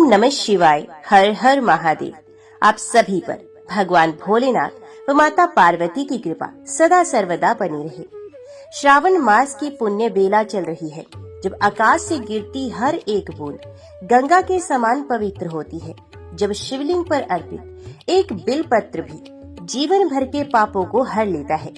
नमः शिवाय। हर हर महादेव। आप सभी पर भगवान भोलेनाथ व माता पार्वती की कृपा सदा सर्वदा बनी रहे। श्रावण मास की पुण्य बेला चल रही है, जब आकाश से गिरती हर एक बूंद गंगा के समान पवित्र होती है। जब शिवलिंग पर अर्पित एक बिल पत्र भी जीवन भर के पापों को हर लेता है।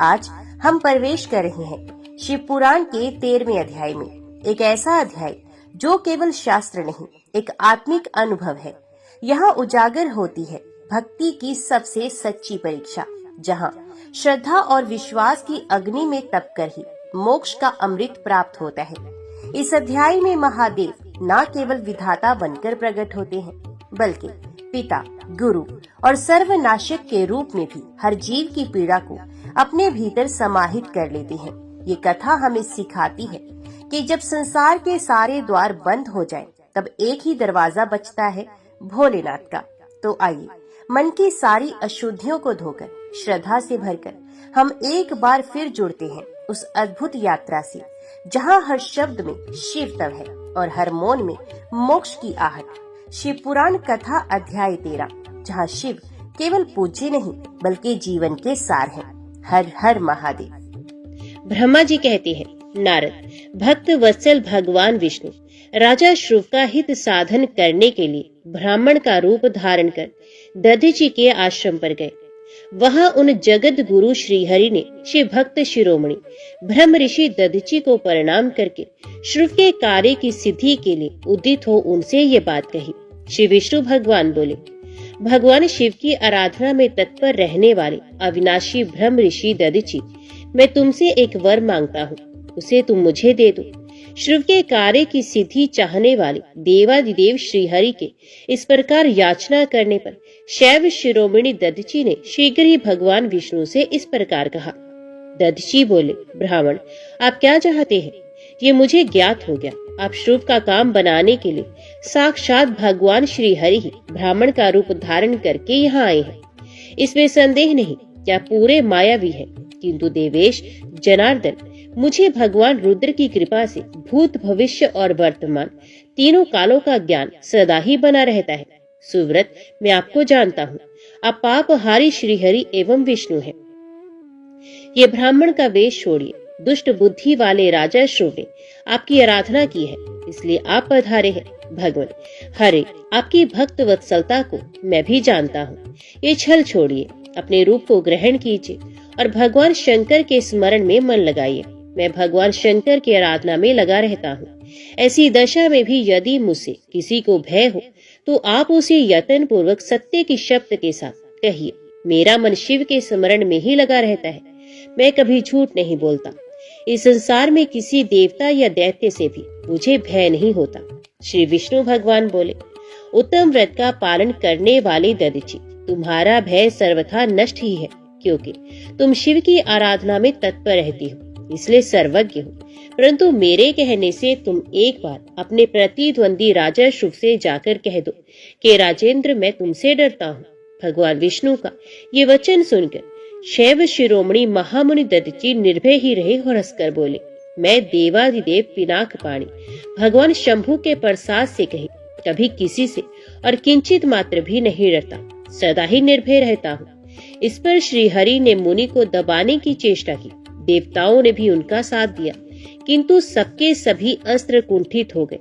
आज हम प्रवेश कर रहे हैं शिव पुराण के 13वें अध्याय में। एक ऐसा अध्याय जो केवल शास्त्र नहीं, एक आत्मिक अनुभव है। यहाँ उजागर होती है भक्ति की सबसे सच्ची परीक्षा, जहाँ श्रद्धा और विश्वास की अग्नि में तप कर ही मोक्ष का अमृत प्राप्त होता है। इस अध्याय में महादेव न केवल विधाता बनकर प्रकट होते हैं, बल्कि पिता, गुरु और सर्वनाशक के रूप में भी हर जीव की पीड़ा को अपने भीतर समाहित कर लेते हैं। ये कथा हमें सिखाती है कि जब संसार के सारे द्वार बंद हो जाएं, तब एक ही दरवाजा बचता है, भोलेनाथ का। तो आइए मन की सारी अशुद्धियों को धोकर श्रद्धा से भरकर हम एक बार फिर जुड़ते हैं उस अद्भुत यात्रा से, जहाँ हर शब्द में शिव तव है और हर मौन में मोक्ष की आहट। शिव पुराण कथा अध्याय 13, जहाँ शिव केवल पूज्य नहीं बल्कि जीवन के सार हैं। हर हर महादेव। ब्रह्मा जी कहते हैं, नारद, भक्त वत्सल भगवान विष्णु राजा श्रुव का हित साधन करने के लिए ब्राह्मण का रूप धारण कर दधीचि के आश्रम पर गए। वहां उन जगत गुरु श्रीहरि ने शिव भक्त शिरोमणि ब्रह्म ऋषि दधीचि को प्रणाम करके श्रुव के कार्य की सिद्धि के लिए उदित हो उनसे ये बात कही। श्री विष्णु भगवान बोले, भगवान शिव की आराधना में तत्पर रहने वाले अविनाशी ब्रह्म ऋषि दधीचि, मैं तुमसे एक वर मांगता हूँ, उसे तुम मुझे दे दो। श्रुव के कार्य की सिद्धि चाहने वाले देवादिदेव श्रीहरि के इस प्रकार याचना करने पर शैव शिरोमणि दधीचि ने शीघ्र ही भगवान विष्णु से इस प्रकार कहा। दधीचि बोले, ब्राह्मण, आप क्या चाहते हैं? ये मुझे ज्ञात हो गया। आप श्रुव का काम बनाने के लिए साक्षात भगवान श्रीहरि ही ब्राह्मण का रूप धारण करके यहाँ आए हैं। इसमें संदेह नहीं, क्या पूरे मायावी है, किंतु देवेश जनार्दन, मुझे भगवान रुद्र की कृपा से भूत, भविष्य और वर्तमान तीनों कालों का ज्ञान सदा ही बना रहता है। सुव्रत, मैं आपको जानता हूँ, आप पापहारी श्रीहरि एवं विष्णु हैं। ये ब्राह्मण का वेश छोड़िए। दुष्ट बुद्धि वाले राजा श्रुव ने आपकी आराधना की है, इसलिए आप पधारे हैं। भगवान, हरे, आपकी भक्त वत्सलता को मैं भी जानता हूँ। ये छल छोड़िए, अपने रूप को ग्रहण कीजिए और भगवान शंकर के स्मरण में मन लगाइए। मैं भगवान शंकर की आराधना में लगा रहता हूँ। ऐसी दशा में भी यदि मुझसे किसी को भय हो तो आप उसे यत्न पूर्वक सत्य की शब्द के साथ कहिए। मेरा मन शिव के स्मरण में ही लगा रहता है, मैं कभी झूठ नहीं बोलता। इस संसार में किसी देवता या दैत्य से भी मुझे भय नहीं होता। श्री विष्णु भगवान बोले, उत्तम व्रत का पालन करने वाले दधीचि, तुम्हारा भय सर्वथा नष्ट ही है, क्योंकि तुम शिव की आराधना में तत्पर रहती हो, इसलिए सर्वज्ञ हो। परंतु मेरे कहने से तुम एक बार अपने प्रतिद्वंदी राजा शुभ से जाकर कह दो कि राजेंद्र, मैं तुमसे डरता हूँ। भगवान विष्णु का ये वचन सुनकर शैव शिरोमणि महामुनि दधीचि निर्भय ही रहे और हंसकर बोले, मैं देवादिदेव पिनाक पाणी भगवान शंभु के प्रसाद से कही कभी किसी से और किंचित मात्र भी नहीं डरता, सदा ही निर्भय रहता हूँ। इस पर श्रीहरि ने मुनि को दबाने की चेष्टा की। देवताओं ने भी उनका साथ दिया, किंतु सबके सभी अस्त्र कुंठित हो गए।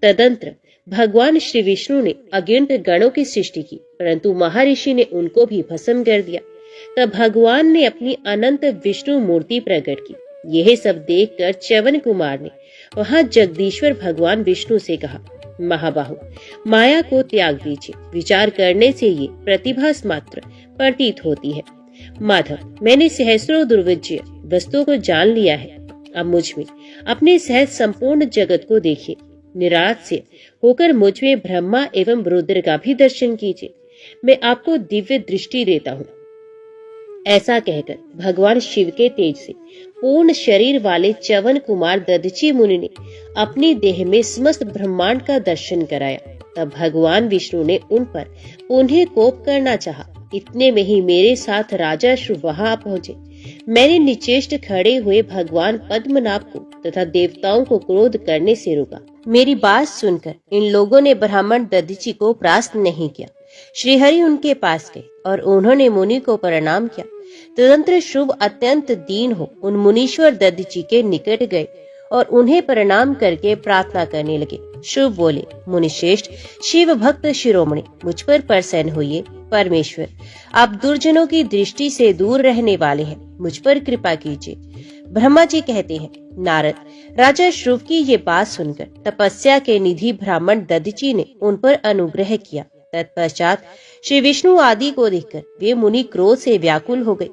तदंतर भगवान श्री विष्णु ने अगिनत गणों की सृष्टि की, परंतु महर्षि ने उनको भी भस्म कर दिया। तब भगवान ने अपनी अनंत विष्णु मूर्ति प्रकट की। यह सब देखकर च्यवन कुमार ने वहां जगदीश्वर भगवान विष्णु से कहा, महाबाहु, माया को त्याग दीजिए। विचार करने से ये प्रतिभास मात्र प्रतीत होती है। माधव, मैंने सहस्रों दुर्विजय वस्तुओं को जान लिया है। अब मुझ में अपने सहित संपूर्ण जगत को देखिए। निराश से होकर मुझ में ब्रह्मा एवं रुद्र का भी दर्शन कीजिए। मैं आपको दिव्य दृष्टि देता हूँ। ऐसा कहकर भगवान शिव के तेज से पूर्ण शरीर वाले च्यवन कुमार दधीचि मुनि ने अपनी देह में समस्त ब्रह्मांड का दर्शन कराया। तब भगवान विष्णु ने उन पर पुनः कोप करना चाहा। इतने में ही मेरे साथ राजा श्रुव वहां पहुंचे। मैंने निचेष्ट खड़े हुए भगवान पद्मनाभ को तथा देवताओं को क्रोध करने से रोका। मेरी बात सुनकर इन लोगों ने ब्राह्मण दधीची को परास्त नहीं किया। श्रीहरि उनके पास गए और उन्होंने मुनि को प्रणाम किया। तदनंतर शुभ अत्यंत दीन हो उन मुनीश्वर दधीची के निकट गए और उन्हें प्रणाम करके प्रार्थना करने लगे। शुभ बोले, मुनिश्रेष्ठ शिव भक्त शिरोमणि, मुझ पर प्रसन्न होइए। परमेश्वर, आप दुर्जनों की दृष्टि से दूर रहने वाले हैं, मुझ पर कृपा कीजिए। ब्रह्मा जी कहते हैं, नारद, राजा शुभ की ये बात सुनकर तपस्या के निधि ब्राह्मण दधीची ने उन पर अनुग्रह किया। तत्पश्चात श्री विष्णु आदि को देखकर वे मुनि क्रोध से व्याकुल हो गए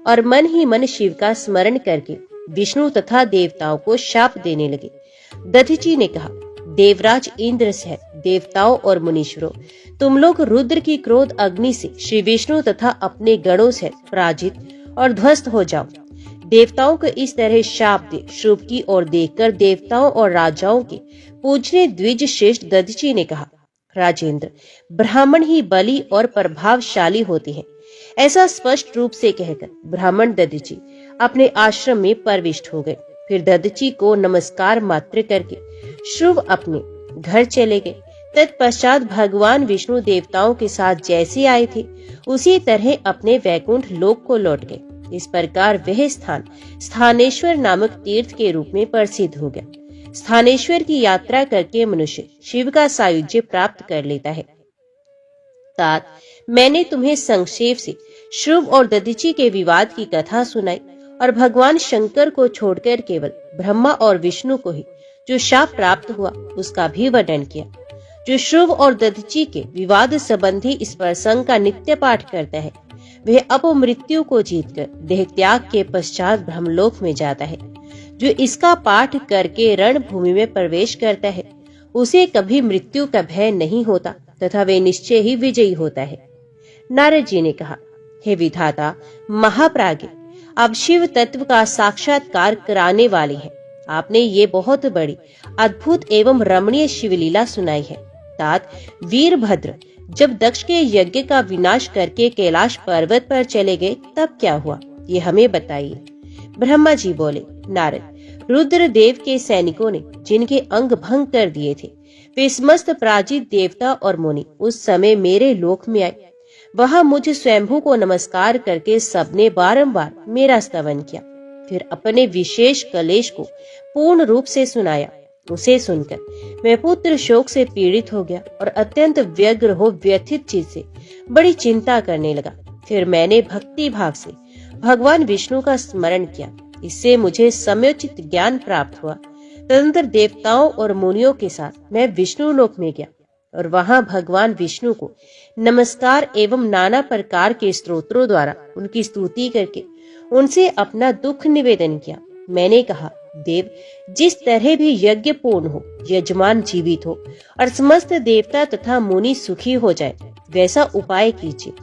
और मन ही मन शिव का स्मरण करके विष्णु तथा देवताओं को शाप देने लगे। दधीची ने कहा, देवराज इंद्र सहित देवताओं और मुनीश्वरों, तुम लोग रुद्र की क्रोध अग्नि से श्री विष्णु तथा अपने गणों सहित पराजित और ध्वस्त हो जाओ। देवताओं को इस तरह शाप दे शुभ की ओर देखकर देवताओं और राजाओं के पूजने द्विज श्रेष्ठ दधीची ने कहा, राजेंद्र, ब्राह्मण ही बली और प्रभावशाली होते हैं। ऐसा स्पष्ट रूप से कहकर ब्राह्मण दधीची अपने आश्रम में प्रविष्ट हो गए। फिर दधीची को नमस्कार मात्र करके शुभ अपने घर चले गए। तत्पश्चात भगवान विष्णु देवताओं के साथ जैसे आए थे उसी तरह अपने वैकुंठ लोक को लौट गए। इस प्रकार वह स्थान स्थानेश्वर नामक तीर्थ के रूप में प्रसिद्ध हो गया। स्थानेश्वर की यात्रा करके मनुष्य शिव का सायुज्य प्राप्त कर लेता है। तात, मैंने तुम्हें संक्षेप से शुभ और दधीची के विवाद की कथा सुनाई और भगवान शंकर को छोड़कर केवल ब्रह्मा और विष्णु को ही जो शाप प्राप्त हुआ उसका भी वर्णन किया। जो शुभ और दधीची के विवाद संबंधी इस प्रसंग का नित्य पाठ करता है वह अपमृत्यु को जीतकर देह त्याग के पश्चात ब्रह्मलोक में जाता है। जो इसका पाठ करके रणभूमि में प्रवेश करता है उसे कभी मृत्यु का भय नहीं होता तथा वे निश्चय ही विजयी होता है। नारद जी ने कहा, हे विधाता महाप्राज्ञ, आप शिव तत्व का साक्षात्कार कराने वाले हैं। आपने ये बहुत बड़ी अद्भुत एवं रमणीय शिवलीला सुनाई है। तात, वीरभद्र जब दक्ष के यज्ञ का विनाश करके कैलाश पर्वत पर चले गए तब क्या हुआ, ये हमें बताइए। ब्रह्मा जी बोले, नारद, रुद्र देव के सैनिकों ने जिनके अंग भंग कर दिए थे वे समस्त पराजित देवता और मुनि उस समय मेरे लोक में आए। वहां मुझ स्वयंभू को नमस्कार करके सबने बारंबार मेरा स्तवन किया। फिर अपने विशेष कलेश को पूर्ण रूप से सुनाया। उसे सुनकर मैं पुत्र शोक से पीड़ित हो गया और अत्यंत व्यग्र हो व्यथित चित्त से बड़ी चिंता करने लगा। फिर मैंने भक्ति भाव से भगवान विष्णु का स्मरण किया। इससे मुझे समयोचित ज्ञान प्राप्त हुआ। तदनंतर देवताओं और मुनियों के साथ मैं विष्णु लोक में गया और वहां भगवान विष्णु को नमस्कार एवं नाना प्रकार के स्तोत्रों द्वारा उनकी स्तुति करके उनसे अपना दुख निवेदन किया। मैंने कहा, देव, जिस तरह भी यज्ञ पूर्ण हो, यजमान जीवित हो और समस्त देवता तथा मुनि सुखी हो जाए, वैसा उपाय कीजिए।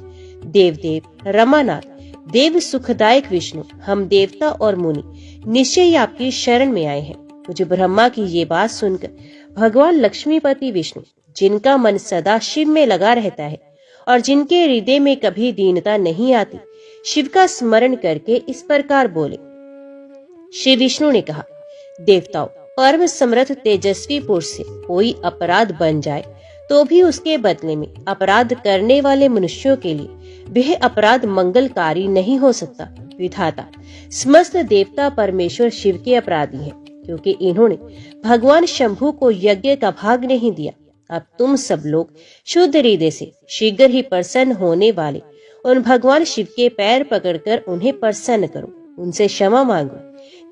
देव रमानाथ, देव सुखदायक विष्णु, हम देवता और मुनि निश्चय ही आपकी शरण में आए हैं। मुझे ब्रह्मा की ये बात सुनकर भगवान लक्ष्मीपति विष्णु, जिनका मन सदा शिव में लगा रहता है और जिनके हृदय में कभी दीनता नहीं आती, शिव का स्मरण करके इस प्रकार बोले। श्री विष्णु ने कहा, देवताओं, परम समर्थ तेजस्वी पुरुष से कोई अपराध बन जाए तो भी उसके बदले में अपराध करने वाले मनुष्यों के लिए वह अपराध मंगलकारी नहीं हो सकता। विधाता, समस्त देवता परमेश्वर शिव के अपराधी हैं, क्योंकि इन्होंने भगवान शंभु को यज्ञ का भाग नहीं दिया। अब तुम सब लोग शुद्ध हृदय से शीघ्र ही प्रसन्न होने वाले उन भगवान शिव के पैर पकड़कर उन्हें प्रसन्न करो, उनसे क्षमा मांगो।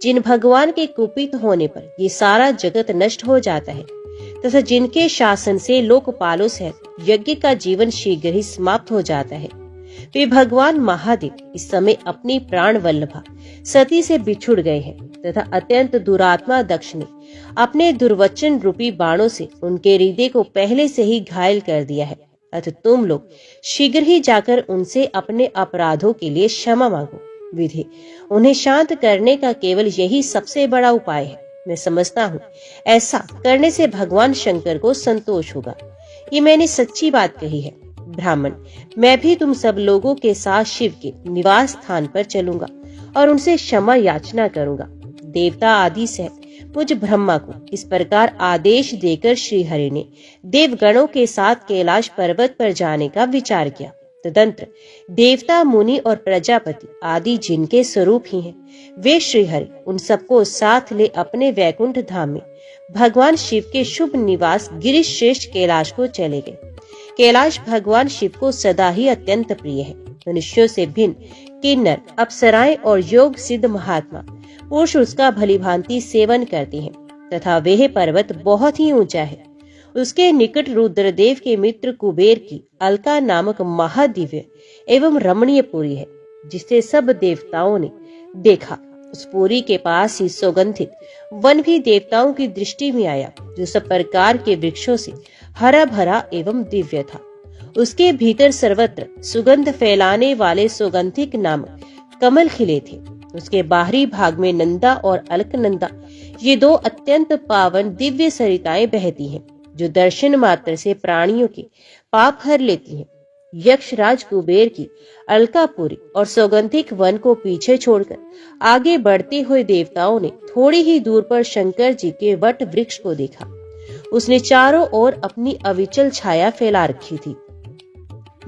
जिन भगवान के कुपित होने पर ये सारा जगत नष्ट हो जाता है तथा जिनके शासन से लोकपालों सहित यज्ञ का जीवन शीघ्र ही समाप्त हो जाता है, वे भगवान महादेव इस समय अपनी प्राण वल्लभा सती से बिछुड़ गए हैं तथा अत्यंत दुरात्मा दक्ष ने अपने दुर्वचन रूपी बाणों से उनके हृदय को पहले से ही घायल कर दिया है। अतः तुम लोग शीघ्र ही जाकर उनसे अपने अपराधों के लिए क्षमा मांगो। विधि, उन्हें शांत करने का केवल यही सबसे बड़ा उपाय है। मैं समझता हूँ ऐसा करने से भगवान शंकर को संतोष होगा। ये मैंने सच्ची बात कही है। ब्राह्मण, मैं भी तुम सब लोगों के साथ शिव के निवास स्थान पर चलूंगा और उनसे क्षमा याचना करूंगा। देवता आदि से मुझ ब्रह्मा को इस प्रकार आदेश देकर श्रीहरि ने देवगणों के साथ कैलाश पर्वत पर जाने का विचार किया। तदंतर देवता, मुनि और प्रजापति आदि जिनके स्वरूप ही हैं, वे श्रीहरि उन सबको साथ ले अपने वैकुंठ धाम में भगवान शिव के शुभ निवास गिरीश श्रेष्ठ कैलाश को चले गए। कैलाश भगवान शिव को सदा ही अत्यंत प्रिय है। मनुष्यों से भिन्न किन्नर, अप्सराएं और योग सिद्ध महात्मा पुरुष उसका भलीभांति सेवन करते हैं तथा वह पर्वत बहुत ही ऊंचा है। उसके निकट रुद्रदेव के मित्र कुबेर की अलका नामक महादिव्य एवं रमणीय पुरी है, जिसे सब देवताओं ने देखा। उस पुरी के पास ही सुगंधित वन भी देवताओं की दृष्टि में आया, जो सब प्रकार के वृक्षों से हरा भरा एवं दिव्य था। उसके भीतर सर्वत्र सुगंध फैलाने वाले सुगंधिक नामक कमल खिले थे। उसके बाहरी भाग में नंदा और अलकनंदा, ये दो अत्यंत पावन दिव्य सरिताएं बहती हैं, जो दर्शन मात्र से प्राणियों के पाप हर लेती हैं। यक्षराज कुबेर की अलकापुरी और सौगंधिक वन को पीछे छोड़कर आगे बढ़ते हुए देवताओं ने थोड़ी ही दूर पर शंकर जी के वट वृक्ष को देखा। उसने चारों ओर अपनी अविचल छाया फैला रखी थी।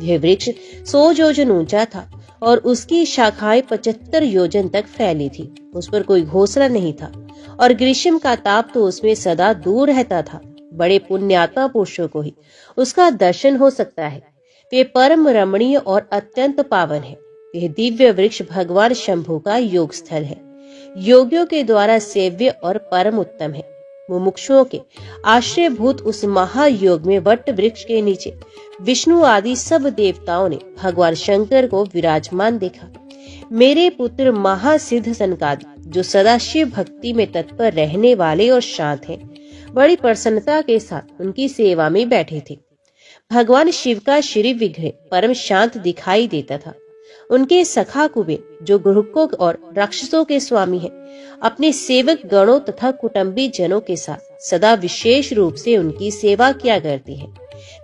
यह वृक्ष 100 योजन ऊंचा था और उसकी शाखाएं 75 योजन तक फैली थी। उस पर कोई घोंसला नहीं था और ग्रीष्म का ताप तो उसमें सदा दूर रहता था। बड़े पुण्यात्मा पुरुषों को ही उसका दर्शन हो सकता है। वे परम रमणीय और अत्यंत पावन है। यह दिव्य वृक्ष भगवान शंभु का योग स्थल है। योगियों के द्वारा सेव्य और परम उत्तम है। मुमुक्षुओं के आश्रयभूत उस महायोग में वट वृक्ष के नीचे विष्णु आदि सब देवताओं ने भगवान शंकर को विराजमान देखा। मेरे पुत्र महासिद्ध सनकादि, जो सदा शिव भक्ति में तत्पर रहने वाले और शांत हैं, बड़ी प्रसन्नता के साथ उनकी सेवा में बैठे थे। भगवान शिव का श्री विग्रह परम शांत दिखाई देता था। उनके सखा कुबेर, जो गुरुकों और राक्षसों के स्वामी हैं, अपने सेवक गणों तथा कुटुंबी जनों के साथ सदा विशेष रूप से उनकी सेवा किया करते हैं।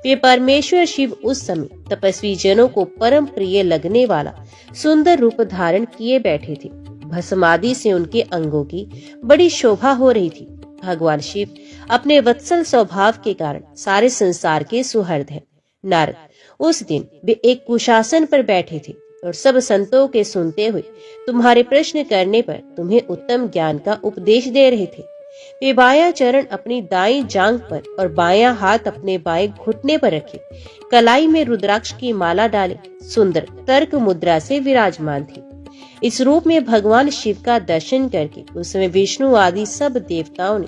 वे परमेश्वर शिव उस समय तपस्वी जनों को परम प्रिय लगने वाला सुंदर रूप धारण किए बैठे थे। भस्मादि से उनके अंगों की बड़ी शोभा हो रही थी। भगवान शिव अपने वत्सल स्वभाव के कारण सारे संसार के सुहृद हैं। नारद, उस दिन वे एक कुशासन पर बैठे थे और सब संतों के सुनते हुए तुम्हारे प्रश्न करने पर तुम्हें उत्तम ज्ञान का उपदेश दे रहे थे। वे बायां चरण अपनी दाईं जांघ पर और बायां हाथ अपने बाएं घुटने पर रखे, कलाई में रुद्राक्ष की माला डाले, सुंदर तर्क मुद्रा से विराजमान थे। इस रूप में भगवान शिव का दर्शन करके उस समय विष्णु आदि सब देवताओं ने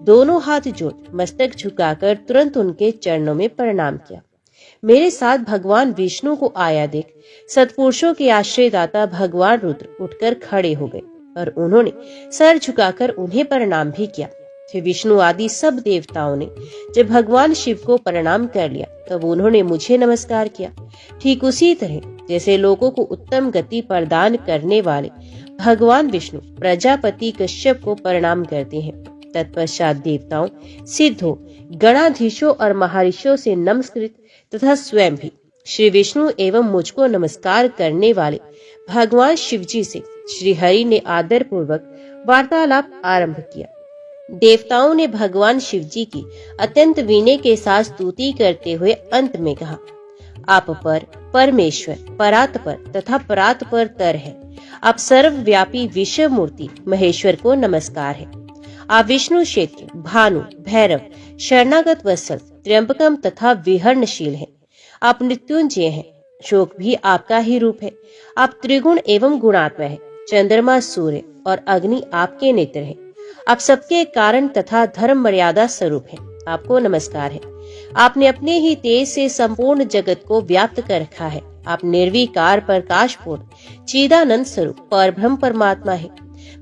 दोनों हाथ जोड़ मस्तक झुकाकर तुरंत उनके चरणों में प्रणाम किया। मेरे साथ भगवान विष्णु को आया देख सत्पुरुषों के आश्रयदाता भगवान रुद्र उठकर खड़े हो गए और उन्होंने सर झुकाकर उन्हें प्रणाम भी किया। फिर विष्णु आदि सब देवताओं ने जब भगवान शिव को प्रणाम कर लिया तब उन्होंने मुझे नमस्कार किया। ठीक उसी तरह जैसे लोगों को उत्तम गति प्रदान करने वाले भगवान विष्णु प्रजापति कश्यप को प्रणाम करते हैं। तत्पश्चात देवताओं, सिद्धों, गणाधीशों और महर्षियों से नमस्कृत तथा स्वयं भी श्री विष्णु एवं मुझको नमस्कार करने वाले भगवान शिवजी से श्री हरि ने आदर पूर्वक वार्तालाप आरंभ किया। देवताओं ने भगवान शिवजी की अत्यंत विनय के साथ स्तुति करते हुए अंत में कहा, आप पर परमेश्वर, परात्पर तथा परात्पर तर है। आप सर्वव्यापी विश्व मूर्ति महेश्वर को नमस्कार है। आप विष्णु क्षेत्र, भानु, भैरव, शरणागत वत्सल, त्र्यंबकम तथा विहरणशील हैं। आप मृत्युंजय हैं। शोक भी आपका ही रूप है। आप त्रिगुण एवं गुणात्मा है। चंद्रमा, सूर्य और अग्नि आपके नेत्र हैं। आप सबके कारण तथा धर्म मर्यादा स्वरूप हैं। आपको नमस्कार है। आपने अपने ही तेज से संपूर्ण जगत को व्याप्त कर रखा है। आप निर्विकार प्रकाशपूर्ण चिदानंद स्वरूप परब्रह्म परमात्मा है।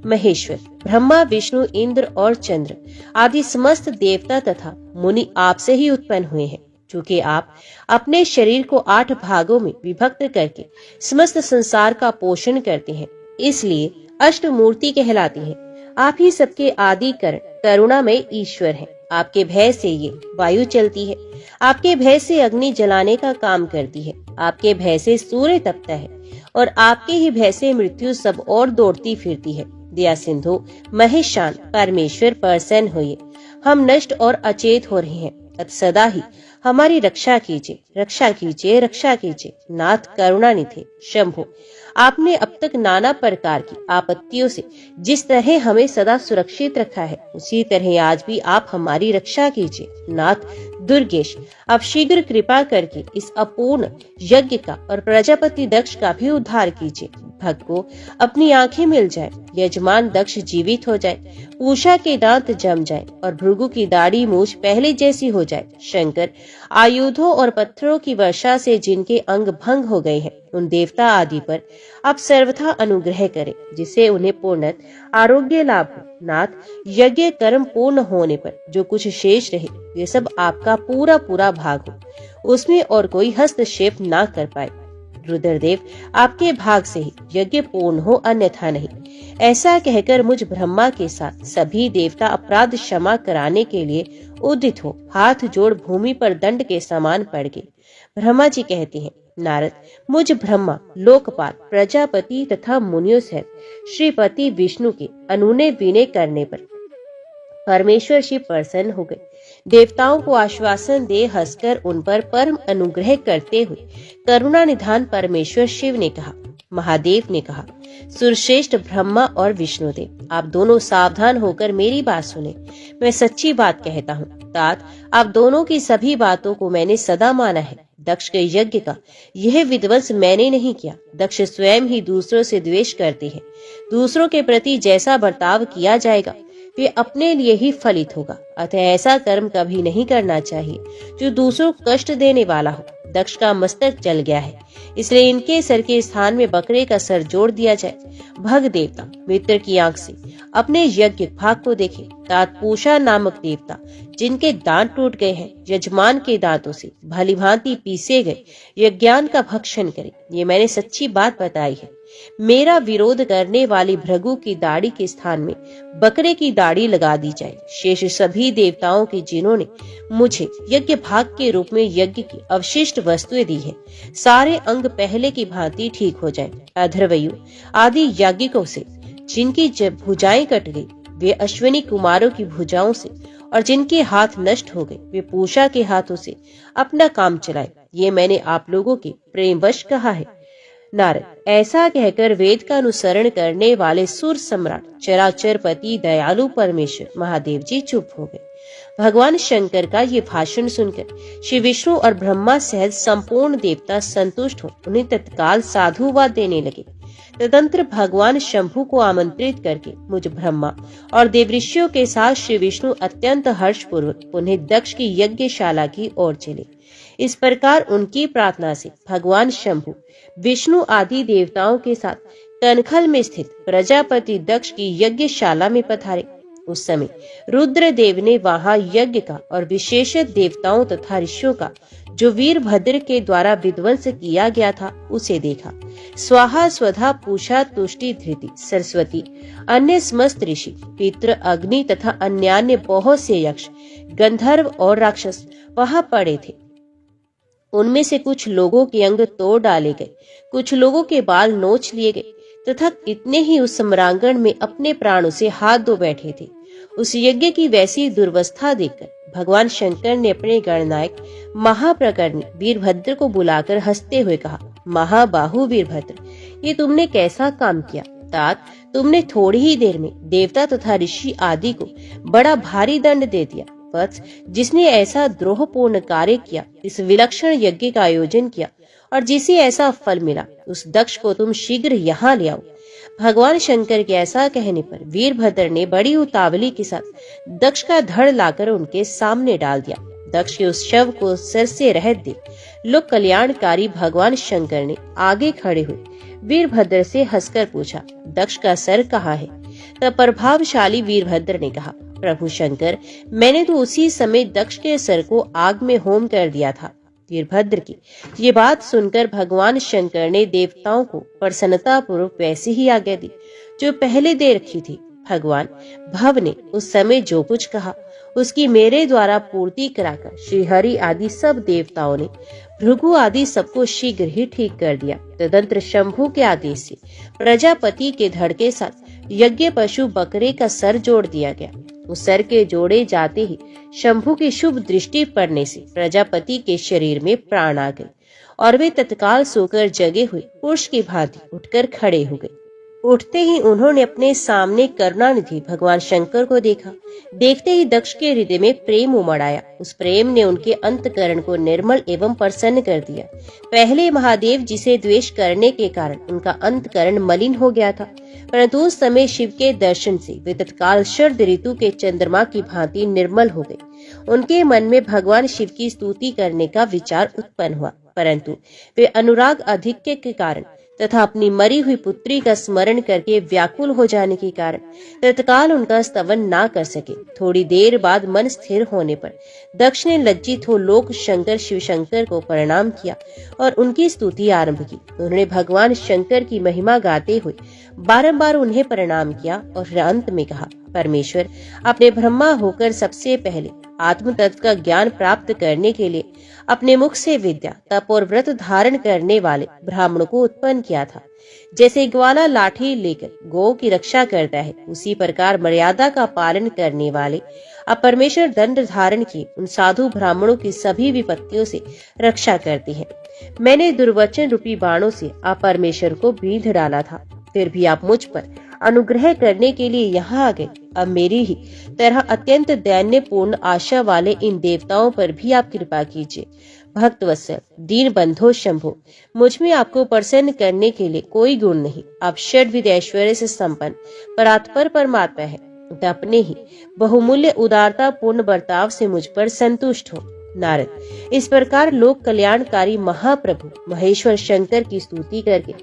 महेश्वर, ब्रह्मा, विष्णु, इंद्र और चंद्र आदि समस्त देवता तथा मुनि आपसे ही उत्पन्न हुए हैं। चूंकि आप अपने शरीर को 8 भागों में विभक्त करके समस्त संसार का पोषण करते हैं, इसलिए अष्टमूर्ति कहलाती हैं। आप ही सबके आदि कारण करुणामय ईश्वर हैं। आपके भय से ये वायु चलती है। आपके भय से अग्नि जलाने का काम करती है। आपके भय से सूर्य तपता है और आपके ही भय से मृत्यु सब और दौड़ती फिरती है। दया सिंधु महेशान परमेश्वर प्रसन्न होइए। हम नष्ट और अचेत हो रहे हैं, अत सदा ही हमारी रक्षा कीजिए, रक्षा कीजिए, रक्षा कीजिए। नाथ करुणानिधे शंभो, आपने अब तक नाना प्रकार की आपत्तियों से जिस तरह हमें सदा सुरक्षित रखा है, उसी तरह आज भी आप हमारी रक्षा कीजिए। नाथ दुर्गेश, आप शीघ्र कृपा करके इस अपूर्ण यज्ञ का और प्रजापति दक्ष का भी उद्धार कीजिए। भक्त को अपनी आंखें मिल जाए, यजमान दक्ष जीवित हो जाए, पूषा के दांत जम जाए और भृगु की दाढ़ी मूछ पहले जैसी हो जाए। शंकर आयुधों और पत्थरों की वर्षा से जिनके अंग भंग हो गए हैं, उन देवता आदि पर आप सर्वथा अनुग्रह करें, जिससे उन्हें पूर्ण आरोग्य लाभ हो। नाथ, यज्ञ कर्म पूर्ण होने पर जो कुछ शेष रहे, ये सब आपका पूरा पूरा भाग हो, उसमें और कोई हस्तक्षेप ना कर पाए। रुद्रदेव, आपके भाग से ही यज्ञ पूर्ण हो, अन्यथा नहीं। ऐसा कहकर मुझ ब्रह्मा के साथ सभी देवता अपराध क्षमा कराने के लिए उदित हो हाथ जोड़ भूमि पर दंड के समान पड़ गए। ब्रह्मा जी कहते हैं, नारद, मुझ ब्रह्मा, लोकपाल, प्रजापति तथा मुनियों सहित श्रीपति विष्णु के अनुनय विनय करने पर परमेश्वर शिव प्रसन्न हो गए। देवताओं को आश्वासन दे हंसकर उन पर परम अनुग्रह करते हुए करुणा निधान परमेश्वर शिव ने कहा, महादेव ने कहा, सुरश्रेष्ठ ब्रह्मा और विष्णुदेव, आप दोनों सावधान होकर मेरी बात सुने। मैं सच्ची बात कहता हूँ। तात, आप दोनों की सभी बातों को मैंने सदा माना है। दक्ष के यज्ञ का यह विध्वंस मैंने नहीं किया। दक्ष स्वयं ही दूसरों से द्वेष करते हैं। दूसरों के प्रति जैसा बर्ताव किया जाएगा, वे अपने लिए ही फलित होगा। अतः ऐसा कर्म कभी नहीं करना चाहिए जो दूसरों को कष्ट देने वाला हो। दक्ष का मस्तक जल गया है, इसलिए इनके सर के स्थान में बकरे का सर जोड़ दिया जाए। भग देवता मित्र की आंख से अपने यज्ञ भाग को देखे। तात पूषा नामक देवता, जिनके दांत टूट गए हैं, यजमान के दांतों से भली भांति पीसे गए यज्ञान का भक्षण करे। ये मैंने सच्ची बात बताई है। मेरा विरोध करने वाली भृगु की दाढ़ी के स्थान में बकरे की दाढ़ी लगा दी जाए। शेष सभी देवताओं के जिन्होंने मुझे यज्ञ भाग के रूप में यज्ञ की अवशिष्ट वस्तुएं दी है, सारे अंग पहले की भांति ठीक हो जाए। अधर्वयु आदि याज्ञिकों से जिनकी भुजाएं कट गई, वे अश्विनी कुमारों की भुजाओं से, और जिनके हाथ नष्ट हो गए, वे पूषा के हाथों से अपना काम चलाए। ये मैंने आप लोगों के प्रेमवश कहा है। नारद, ऐसा कहकर वेद का अनुसरण करने वाले सुर सम्राट चराचर पति दयालु परमेश्वर महादेव जी चुप हो गए। भगवान शंकर का ये भाषण सुनकर श्री विष्णु और ब्रह्मा सहित संपूर्ण देवता संतुष्ट हो उन्हें तत्काल साधुवाद देने लगे। तदंतर भगवान शंभु को आमंत्रित करके मुझ ब्रह्मा और देवऋषियों के साथ श्री विष्णु अत्यंत हर्षपूर्वक उन्हें दक्ष की यज्ञशाला की ओर चले। इस प्रकार उनकी प्रार्थना से भगवान शंभु विष्णु आदि देवताओं के साथ कनखल में स्थित प्रजापति दक्ष की यज्ञशाला में पधारे। उस समय रुद्रदेव ने वहां यज्ञ का और विशेषत देवताओं तथा ऋषियों का जो वीरभद्र के द्वारा विध्वंस किया गया था, उसे देखा। स्वाहा स्वधा पूषा तुष्टि धृति सरस्वती अन्य समस्त ऋषि पितृ अग्नि तथा अन्यान्य बहुत से यक्ष गंधर्व और राक्षस वहां पड़े थे। उनमें से कुछ लोगों के अंग तोड़ डाले गए, कुछ लोगों के बाल नोच लिए गए तथा इतने ही उस सम्रांगण में अपने प्राणों से हाथ धो बैठे थे। उस यज्ञ की वैसी दुर्वस्था देखकर भगवान शंकर ने अपने गणनायक महाप्रकरणी वीरभद्र को बुलाकर हंसते हुए कहा, महाबाहु वीरभद्र, ये तुमने कैसा काम किया। तात, तुमने थोड़ी ही देर में देवता तथा ऋषि आदि को बड़ा भारी दंड दे दिया। वत्स, जिसने ऐसा द्रोहपूर्ण कार्य किया, इस विलक्षण यज्ञ का आयोजन किया और जिसे ऐसा फल मिला, उस दक्ष को तुम शीघ्र यहाँ ले आओ। भगवान शंकर के ऐसा कहने पर वीरभद्र ने बड़ी उतावली के साथ दक्ष का धड़ लाकर उनके सामने डाल दिया। दक्ष के उस शव को सिर से रहत देख लोक कल्याणकारी भगवान शंकर ने आगे खड़े हुए वीरभद्र से हंसकर पूछा, दक्ष का सर कहाँ है। तब प्रभावशाली वीरभद्र ने कहा, प्रभु शंकर, मैंने तो उसी समय दक्ष के सर को आग में होम कर दिया था। वीरभद्र की ये बात सुनकर भगवान शंकर ने देवताओं को प्रसन्नता पूर्वक वैसी ही आज्ञा दी जो पहले दे रखी थी। भगवान भव ने उस समय जो कुछ कहा उसकी मेरे द्वारा पूर्ति कराकर श्रीहरि आदि सब देवताओं ने भृगु आदि सबको शीघ्र ही ठीक कर दिया। तदंतर शंभु के आदेश से प्रजापति के धड़ के साथ यज्ञ पशु बकरे का सर जोड़ दिया गया। उस सर के जोड़े जाते ही शंभु की शुभ दृष्टि पड़ने से प्रजापति के शरीर में प्राण आ गए और वे तत्काल सोकर जगे हुए पुरुष की भांति उठकर खड़े हो गए। उठते ही उन्होंने अपने सामने करुणानिधि भगवान शंकर को देखा। देखते ही दक्ष के हृदय में प्रेम उमड़ आया। उस प्रेम ने उनके अंतकरण को निर्मल एवं प्रसन्न कर दिया। पहले महादेव जी से द्वेष करने के कारण उनका अंतकरण मलिन हो गया था, परंतु उस समय शिव के दर्शन से वे तत्काल शरद ऋतु के चंद्रमा की भांति निर्मल हो गए। उनके मन में भगवान शिव की स्तुति करने का विचार उत्पन्न हुआ, परंतु वे अनुराग अधिक्य के कारण तथा अपनी मरी हुई पुत्री का स्मरण करके व्याकुल हो जाने के कारण तत्काल उनका स्तवन ना कर सके। थोड़ी देर बाद मन स्थिर होने पर दक्ष ने लज्जित हो लोक शंकर शिव शंकर को प्रणाम किया और उनकी स्तुति आरंभ की। उन्होंने भगवान शंकर की महिमा गाते हुए बारंबार उन्हें प्रणाम किया और अंत में कहा, परमेश्वर, आपने ब्रह्मा होकर सबसे पहले आत्म तत्व का ज्ञान प्राप्त करने के लिए अपने मुख से विद्या, तप और व्रत धारण करने वाले ब्राह्मणों को उत्पन्न किया था। जैसे ग्वाला लाठी लेकर गौ की रक्षा करता है, उसी प्रकार मर्यादा का पालन करने वाले अब परमेश्वर दंड धारण किए उन साधु ब्राह्मणों की सभी विपत्तियों से रक्षा करते हैं। मैंने दुर्वचन रूपी बाणों से आप परमेश्वर को बींध डाला था, फिर भी आप मुझ पर अनुग्रह करने के लिए यहाँ आ गए। अब मेरी ही तरह अत्यंत दैन्यपूर्ण आशा वाले इन देवताओं पर भी आप कृपा कीजिए। भक्त वत्सल, दीन बंधो शंभो, मुझ में आपको प्रसन्न करने के लिए कोई गुण नहीं। आप षड्विध ऐश्वर्य से संपन्न परात्पर परमात्मा है। अपने ही बहुमूल्य उदारता पूर्ण बर्ताव से मुझ पर संतुष्ट हो। नारद, इस प्रकार लोक कल्याणकारी महाप्रभु महेश्वर शंकर की स्तुति करके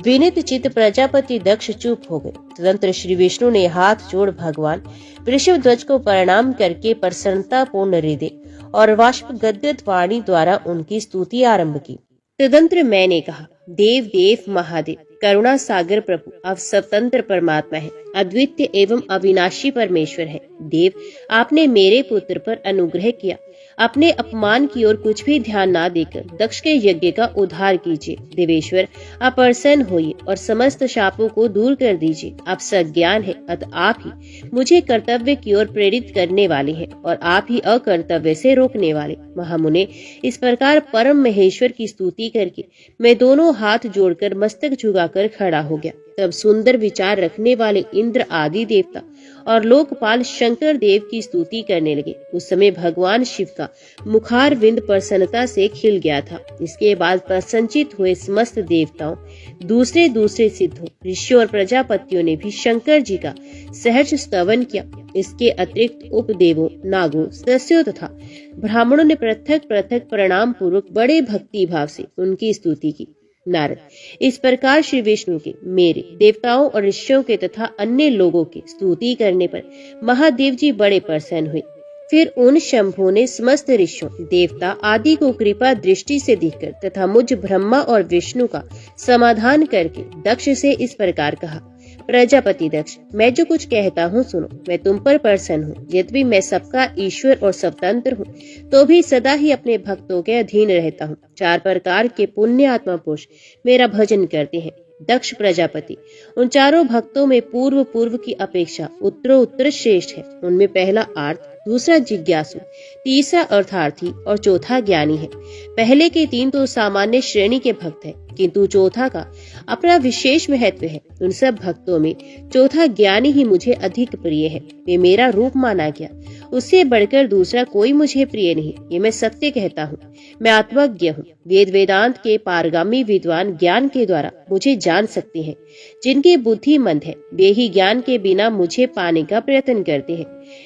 विनित चित्त प्रजापति दक्ष चुप हो गए। तदंतर श्री विष्णु ने हाथ जोड़ भगवान वृषभ ध्वज को प्रणाम करके प्रसन्नता पूर्ण हृदय और वाष्प गद्गद वाणी द्वारा उनकी स्तुति आरंभ की। तदंतर मैंने कहा, देव देव महादेव, करुणा सागर प्रभु, आप स्वतंत्र परमात्मा है, अद्वितीय एवं अविनाशी परमेश्वर है। देव, आपने मेरे पुत्र पर अनुग्रह किया। अपने अपमान की ओर कुछ भी ध्यान ना देकर दक्ष के यज्ञ का उद्धार कीजिए। देवेश्वर, आप प्रसन्न होइए और समस्त शापों को दूर कर दीजिए। आप सज्ञान है, अतः आप ही मुझे कर्तव्य की ओर प्रेरित करने वाले हैं और आप ही अकर्तव्य से रोकने वाले। महामुने, इस प्रकार परम महेश्वर की स्तुति करके मैं दोनों हाथ जोड़कर मस्तक झुकाकर खड़ा हो गया। तब सुंदर विचार रखने वाले इंद्र आदि देवता और लोकपाल शंकर देव की स्तुति करने लगे। उस समय भगवान शिव का मुखारविंद प्रसन्नता से खिल गया था। इसके बाद प्रसन्नचित हुए समस्त देवताओं, दूसरे दूसरे सिद्धों, ऋषियों और प्रजापतियों ने भी शंकर जी का सहर्ष स्तवन किया। इसके अतिरिक्त उपदेवों, नागों, सदस्यों तथा ब्राह्मणों ने पृथक पृथक प्रणाम पूर्वक बड़े भक्ति भाव से उनकी स्तुति की। नारद, इस प्रकार श्री विष्णु के, मेरे, देवताओं और ऋषियों के तथा अन्य लोगों की स्तुति करने पर महादेव जी बड़े प्रसन्न हुए। फिर उन शंभु ने समस्त ऋषियों, देवता आदि को कृपा दृष्टि से देखकर तथा मुझ ब्रह्मा और विष्णु का समाधान करके दक्ष से इस प्रकार कहा, प्रजापति दक्ष, मैं जो कुछ कहता हूँ सुनो। मैं तुम पर प्रसन्न हूँ। यद्यपि मैं सबका ईश्वर और स्वतंत्र हूँ, तो भी सदा ही अपने भक्तों के अधीन रहता हूँ। 4 प्रकार के पुण्य आत्मा पुरुष मेरा भजन करते हैं। दक्ष प्रजापति, उन चारों भक्तों में पूर्व की अपेक्षा उत्तरोत्तर श्रेष्ठ है। उनमें पहला आर्त, दूसरा जिज्ञासु, तीसरा अर्थार्थी और चौथा ज्ञानी है। पहले के 3 तो सामान्य श्रेणी के भक्त हैं, किंतु चौथा का अपना विशेष महत्व है। उन सब भक्तों में चौथा ज्ञानी ही मुझे अधिक प्रिय है। वे मेरा रूप माना गया, उससे बढ़कर दूसरा कोई मुझे प्रिय नहीं। ये मैं सत्य कहता हूँ। मैं आत्मज्ञ हूँ। वेद वेदांत के पारगामी विद्वान ज्ञान के द्वारा मुझे जान सकते हैं। जिनकी बुद्धि मंद है, वे ही ज्ञान के बिना मुझे पाने का प्रयत्न करते हैं।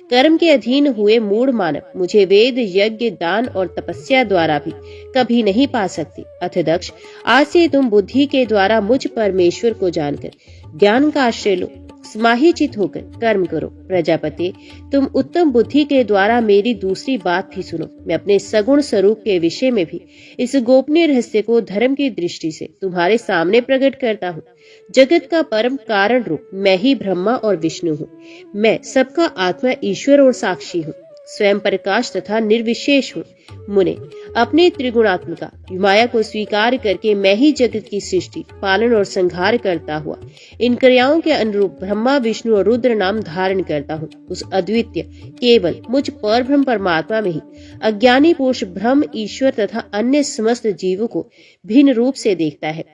कर्म के अधीन हुए मूढ़ मानव मुझे वेद, यज्ञ, दान और तपस्या द्वारा भी कभी नहीं पा सकते। अथ दक्ष, आज से तुम बुद्धि के द्वारा मुझ परमेश्वर को जानकर ज्ञान का आश्रय लो, समाहित होकर कर्म करो। प्रजापति, तुम उत्तम बुद्धि के द्वारा मेरी दूसरी बात भी सुनो। मैं अपने सगुण स्वरूप के विषय में भी इस गोपनीय रहस्य को धर्म की दृष्टि से तुम्हारे सामने प्रकट करता हूँ। जगत का परम कारण रूप मैं ही ब्रह्मा और विष्णु हूँ। मैं सबका आत्मा, ईश्वर और साक्षी हूँ। स्वयं प्रकाश तथा निर्विशेष हूँ। मुने, अपने त्रिगुणात्मिका माया को स्वीकार करके मैं ही जगत की सृष्टि, पालन और संहार करता हुआ इन क्रियाओं के अनुरूप ब्रह्मा, विष्णु और रुद्र नाम धारण करता हूँ। उस अद्वितीय केवल मुझ परब्रह्म परमात्मा में ही अज्ञानी पुरुष ब्रह्म, ईश्वर तथा अन्य समस्त जीवों को भिन्न रूप से देखता है।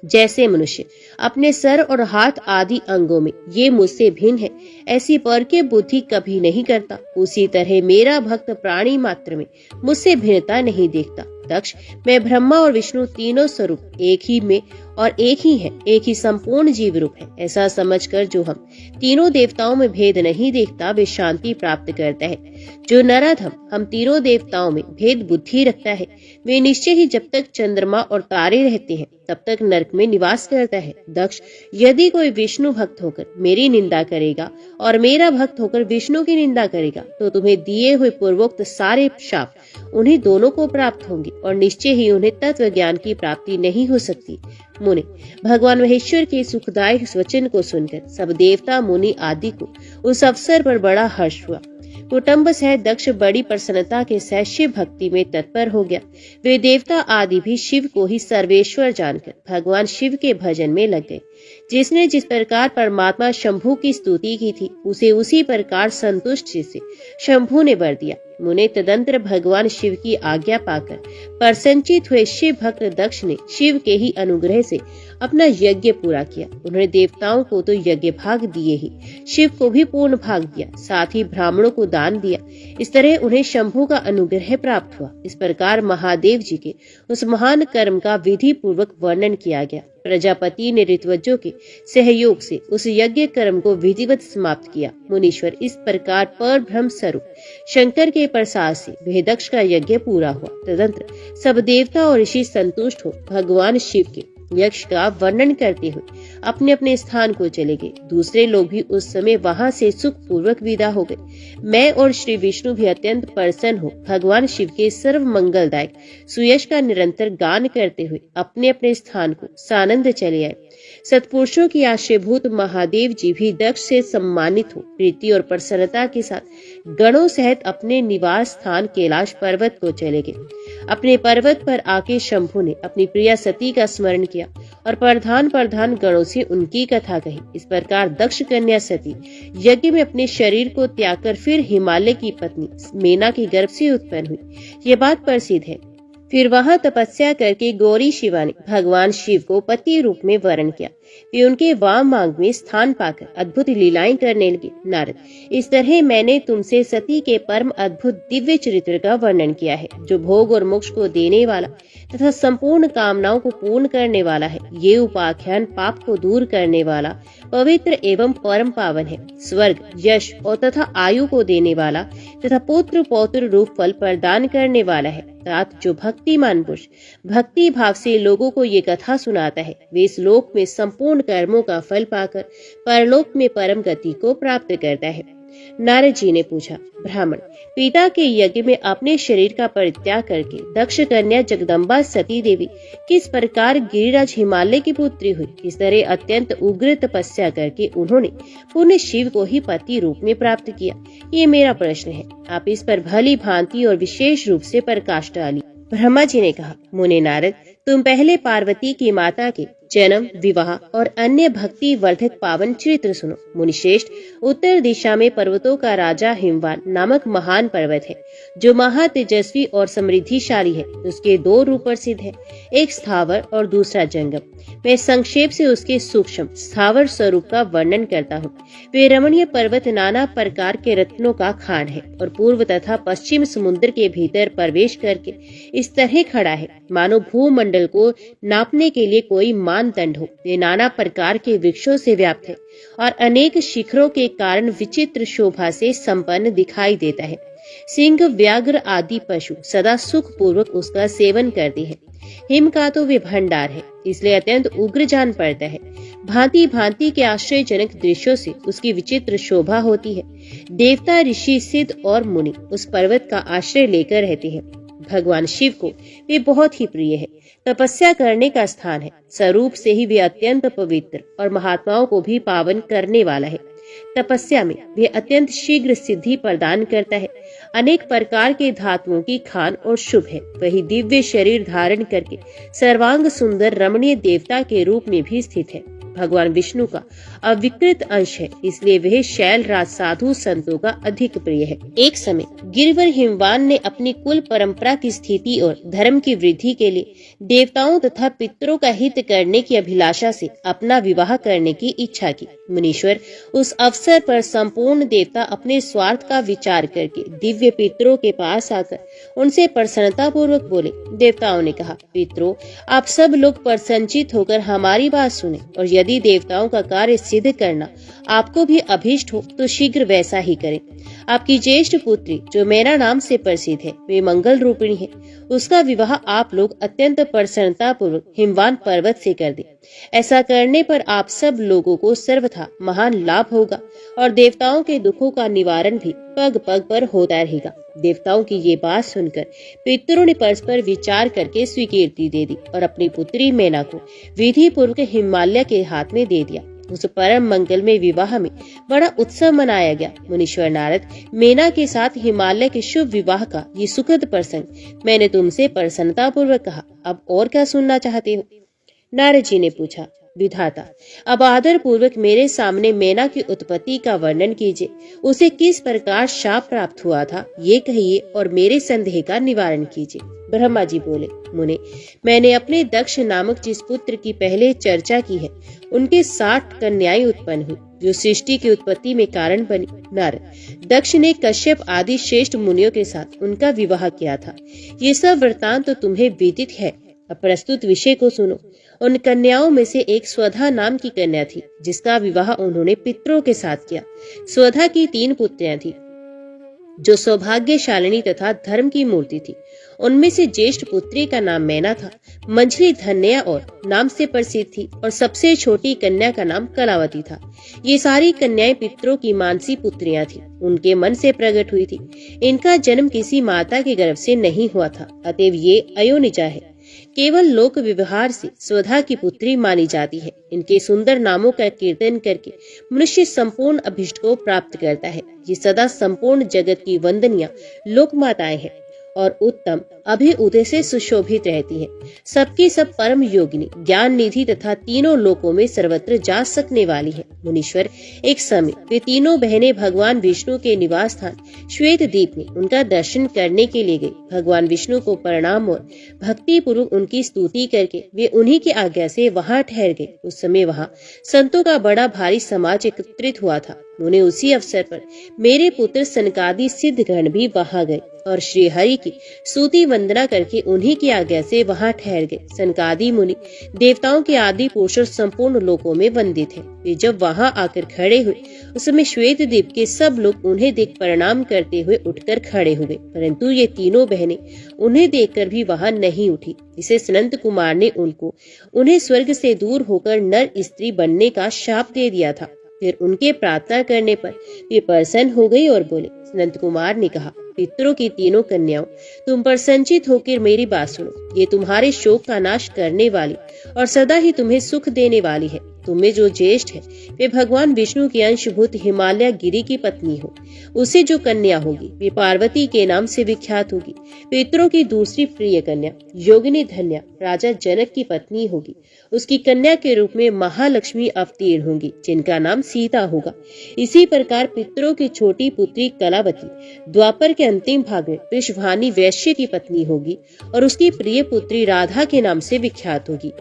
जैसे मनुष्य अपने सर और हाथ आदि अंगों में ये मुझसे भिन्न है, ऐसी पर के बुद्धि कभी नहीं करता, उसी तरह मेरा भक्त प्राणी मात्र में मुझसे भिन्नता नहीं देखता। दक्ष, मैं ब्रह्मा और विष्णु तीनों स्वरूप एक ही में और एक ही है, एक ही संपूर्ण जीव रूप है। ऐसा समझकर जो हम तीनों देवताओं में भेद नहीं देखता, वे शांति प्राप्त करता है। जो नराधम हम तीनों देवताओं में भेद बुद्धि रखता है, वे निश्चय ही जब तक चंद्रमा और तारे रहते हैं तब तक नरक में निवास करता है। दक्ष, यदि कोई विष्णु भक्त होकर मेरी निंदा करेगा और मेरा भक्त होकर विष्णु की निंदा करेगा, तो तुम्हें दिए हुए पूर्वोक्त सारे शाप उन्हीं दोनों को प्राप्त होंगे और निश्चय ही उन्हें तत्व ज्ञान की प्राप्ति नहीं हो सकती। मुनि, भगवान महेश्वर के सुखदायक वचन को सुनकर सब देवता, मुनि आदि को उस अवसर पर बड़ा हर्ष हुआ। कुटुंब सह दक्ष बड़ी प्रसन्नता के सह शिव भक्ति में तत्पर हो गया। वे देवता आदि भी शिव को ही सर्वेश्वर जानकर भगवान शिव के भजन में लग गए। जिसने जिस प्रकार परमात्मा शंभु की स्तुति की थी, उसे उसी प्रकार संतुष्ट से शंभु ने वर दिया। मुने, तदंतर भगवान शिव की आज्ञा पाकर प्रसन्नचित हुए शिव भक्त दक्ष ने शिव के ही अनुग्रह से अपना यज्ञ पूरा किया। उन्होंने देवताओं को तो यज्ञ भाग दिए ही, शिव को भी पूर्ण भाग दिया, साथ ही ब्राह्मणों को दान दिया। इस तरह उन्हें शंभु का अनुग्रह प्राप्त हुआ। इस प्रकार महादेव जी के उस महान कर्म का विधि पूर्वक वर्णन किया गया। प्रजापति ने ऋत्विजों के सहयोग से उस यज्ञ कर्म को विधिवत समाप्त किया। मुनीश्वर, इस प्रकार पर ब्रह्म स्वरूप शंकर के प्रसाद से वह दक्ष का यज्ञ पूरा हुआ। तदंतर सब देवता और ऋषि संतुष्ट हो भगवान शिव के यज्ञ का वर्णन करते हुए अपने अपने स्थान को चले गए। दूसरे लोग भी उस समय वहां से सुख पूर्वक विदा हो गए। मैं और श्री विष्णु भी अत्यंत प्रसन्न हो भगवान शिव के सर्व मंगलदायक सुयश का निरंतर गान करते हुए अपने अपने स्थान को सानंद चले आए। सत्पुरुषों की आश्रयभूत महादेव जी भी दक्ष से सम्मानित हो प्रीति और प्रसन्नता के साथ गणों सहित अपने निवास स्थान कैलाश पर्वत को चले गए। अपने पर्वत पर आके शंभु ने अपनी प्रिया सती का स्मरण किया और प्रधान गणों से उनकी कथा कही। इस प्रकार दक्ष कन्या सती यज्ञ में अपने शरीर को त्याग कर फिर हिमालय की पत्नी मेना के गर्भ से उत्पन्न हुई। ये बात प्रसिद्ध है। फिर वहां तपस्या करके गौरी शिवा ने भगवान शिव को पति रूप में वरण किया। वे उनके वाम मांग में स्थान पाकर अद्भुत लीलाएं करने लगे। नारद, इस तरह मैंने तुमसे सती के परम अद्भुत दिव्य चरित्र का वर्णन किया है, जो भोग और मोक्ष को देने वाला तथा संपूर्ण कामनाओं को पूर्ण करने वाला है। ये उपाख्यान पाप को दूर करने वाला, पवित्र एवं परम पावन है। स्वर्ग, यश और तथा आयु को देने वाला तथा पुत्र पौत्र रूप फल प्रदान करने वाला है। अर्थात जो भक्तिमान पुरुष भक्ति भाव से लोगों को ये कथा सुनाता है, वे इस लोक में संपूर्ण कर्मों का फल पाकर परलोक में परम गति को प्राप्त करता है। नारद जी ने पूछा, ब्राह्मण, पिता के यज्ञ में अपने शरीर का परित्याग करके दक्ष कन्या जगदम्बा सती देवी किस प्रकार गिरिराज हिमालय की पुत्री हुई? इस तरह अत्यंत उग्र तपस्या करके उन्होंने पुण्य शिव को ही पति रूप में प्राप्त किया। ये मेरा प्रश्न है, आप इस पर भली भांति और विशेष रूप से प्रकाश डालिए। ब्रह्मा जी ने कहा, मुने नारद, तुम पहले पार्वती की माता के जन्म, विवाह और अन्य भक्ति वर्धक पावन चरित्र सुनो। मुनिश्रेष्ठ, उत्तर दिशा में पर्वतों का राजा हिमवान नामक महान पर्वत है, जो महा तेजस्वी और समृद्धिशाली है। उसके दो रूप प्रसिद्ध है, एक स्थावर और दूसरा जंगम। मैं संक्षेप से उसके सूक्ष्म स्थावर स्वरूप का वर्णन करता हूँ। वे रमणीय पर्वत नाना प्रकार के रत्नों का खान है और पूर्व तथा पश्चिम समुद्र के भीतर प्रवेश करके इस तरह खड़ा है मानो भूमंडल को नापने के लिए कोई मानदंड हो। वे नाना प्रकार के वृक्षों से व्याप्त है और अनेक शिखरों के कारण विचित्र शोभा से संपन्न दिखाई देता है। सिंह, व्याघ्र आदि पशु सदा सुख पूर्वक उसका सेवन करते हैं। हिम का तो वे भंडार है, इसलिए अत्यंत उग्र जान पड़ता है। भांति भांति के आश्चर्यजनक दृश्यों से उसकी विचित्र शोभा होती है। देवता, ऋषि, सिद्ध और मुनि उस पर्वत का आश्रय लेकर रहते हैं। भगवान शिव को वे बहुत ही प्रिय है, तपस्या करने का स्थान है। स्वरूप से ही वे अत्यंत पवित्र और महात्माओं को भी पावन करने वाला है। तपस्या में वे अत्यंत शीघ्र सिद्धि प्रदान करता है, अनेक प्रकार के धातुओं की खान और शुभ है। वही दिव्य शरीर धारण करके सर्वांग सुंदर रमणीय देवता के रूप में भी स्थित है। भगवान विष्णु का अविकृत अंश है, इसलिए वह शैल राज साधु संतों का अधिक प्रिय है। एक समय गिरिवर हिमवान ने अपनी कुल परंपरा की स्थिति और धर्म की वृद्धि के लिए देवताओं तथा पितरों का हित करने की अभिलाषा से अपना विवाह करने की इच्छा की। मुनीश्वर उस अवसर पर संपूर्ण देवता अपने स्वार्थ का विचार करके दिव्य पितरों के पास आकर उनसे प्रसन्नता पूर्वक बोले। देवताओं ने कहा, पितरों, आप सब लोग प्रसन्नचित होकर हमारी बात सुने और यदि देवताओं का कार्य सिद्ध करना आपको भी अभीष्ट हो तो शीघ्र वैसा ही करें। आपकी ज्येष्ठ पुत्री जो मैना नाम से प्रसिद्ध है, वे मंगल रूपिणी है, उसका विवाह आप लोग अत्यंत प्रसन्नता पूर्वक हिमवान पर्वत से कर दें। ऐसा करने पर आप सब लोगों को सर्वथा महान लाभ होगा और देवताओं के दुखों का निवारण भी पग पग पर होता रहेगा। देवताओं की ये बात सुनकर पितरों ने परस्पर विचार करके स्वीकृति दे दी और अपनी पुत्री मैना को विधि पूर्वक हिमालय के हाथ में दे दिया। उस परम मंगलमय विवाह में बड़ा उत्सव मनाया गया। मुनीश्वर नारद, मैना के साथ हिमालय के शुभ विवाह का ये सुखद प्रसंग मैंने तुमसे प्रसन्नता पूर्वक कहा, अब और क्या सुनना चाहते हो? नारद जी ने पूछा, विधाता, अब आदर पूर्वक मेरे सामने मैना की उत्पत्ति का वर्णन कीजिए। उसे किस प्रकार शाप प्राप्त हुआ था ये कहिए और मेरे संदेह का निवारण कीजिए। ब्रह्मा जी बोले, मुने, मैंने अपने दक्ष नामक जिस पुत्र की पहले चर्चा की है, उनके 60 कन्याएं उत्पन्न हुई जो सृष्टि की उत्पत्ति में कारण बनी। नारद, दक्ष ने कश्यप आदि श्रेष्ठ मुनियों के साथ उनका विवाह किया था। ये सब वृतांत तो तुम्हें विदित है। अब प्रस्तुत विषय को सुनो। उन कन्याओं में से एक स्वधा नाम की कन्या थी, जिसका विवाह उन्होंने पितरों के साथ किया। स्वधा की 3 पुत्रियां थी जो सौभाग्यशालिनी तथा धर्म की मूर्ति थी। उनमें से ज्येष्ठ पुत्री का नाम मैना था, मंझली धन्या और नाम से प्रसिद्ध थी और सबसे छोटी कन्या का नाम कलावती था। ये सारी कन्याएं पितरों की मानसी पुत्रियां थी, उनके मन से प्रकट हुई थी। इनका जन्म किसी माता के गर्भ से नहीं हुआ था, अतएव ये अयोनिजा है। केवल लोक व्यवहार से स्वधा की पुत्री मानी जाती है। इनके सुंदर नामों का कीर्तन करके मनुष्य संपूर्ण अभिष्ट को प्राप्त करता है। ये सदा संपूर्ण जगत की वंदनीय लोक माताएं हैं और उत्तम अभिउदय से सुशोभित रहती हैं। सबकी सब परम योगिनी, ज्ञान निधि तथा तीनों लोकों में सर्वत्र जा सकने वाली है। मुनीश्वर, एक समय वे तीनों बहनें भगवान विष्णु के निवास स्थान श्वेत द्वीप में उनका दर्शन करने के लिए गई। भगवान विष्णु को प्रणाम और भक्ति पूर्वक उनकी स्तुति करके वे उन्हीं की आज्ञा से वहां ठहर गए। उस समय वहां संतों का बड़ा भारी समाज एकत्रित हुआ था। उन्हें उसी अवसर पर मेरे पुत्र सनकादि सिद्धगण भी वहां गए और श्री हरि की स्तुति वंदना करके उन्हीं की आज्ञा से वहां ठहर गए। सनकादि मुनि देवताओं के आदि पुरुष संपूर्ण लोकों में वंदित हैं। वे जब वहां आकर खड़े हुए उस समय श्वेत द्वीप के सब लोग उन्हें देख प्रणाम करते हुए उठकर खड़े हुए, परंतु ये तीनों बहनें उन्हें देखकर भी वहां नहीं उठी। इसे सनंत कुमार ने उन्हें स्वर्ग से दूर होकर नर स्त्री बनने का शाप दे दिया था। फिर उनके प्रार्थना करने पर वे प्रसन्न हो गई और बोले। सनंत कुमार ने कहा, पितरों की तीनों कन्याओं, तुम पर संचित होकर मेरी बात सुनो। ये तुम्हारे शोक का नाश करने वाली और सदा ही तुम्हें सुख देने वाली है। तुम्हें जो ज्येष्ठ है वे भगवान विष्णु की अंशभूत हिमालय गिरी की पत्नी हो। उसे जो कन्या होगी वे पार्वती के नाम से विख्यात होगी। पितरों की दूसरी प्रिय कन्या योगिनी धन्या राजा जनक की पत्नी होगी। उसकी कन्या के रूप में महालक्ष्मी अवतीर्ण होंगी, जिनका नाम सीता होगा। इसी प्रकार पितरों की छोटी पुत्री कलावती द्वापर के अंतिम भाग में वृषभानी वैश्य की पत्नी होगी और उसकी प्रिय पुत्री राधा के नाम से विख्यात होगी।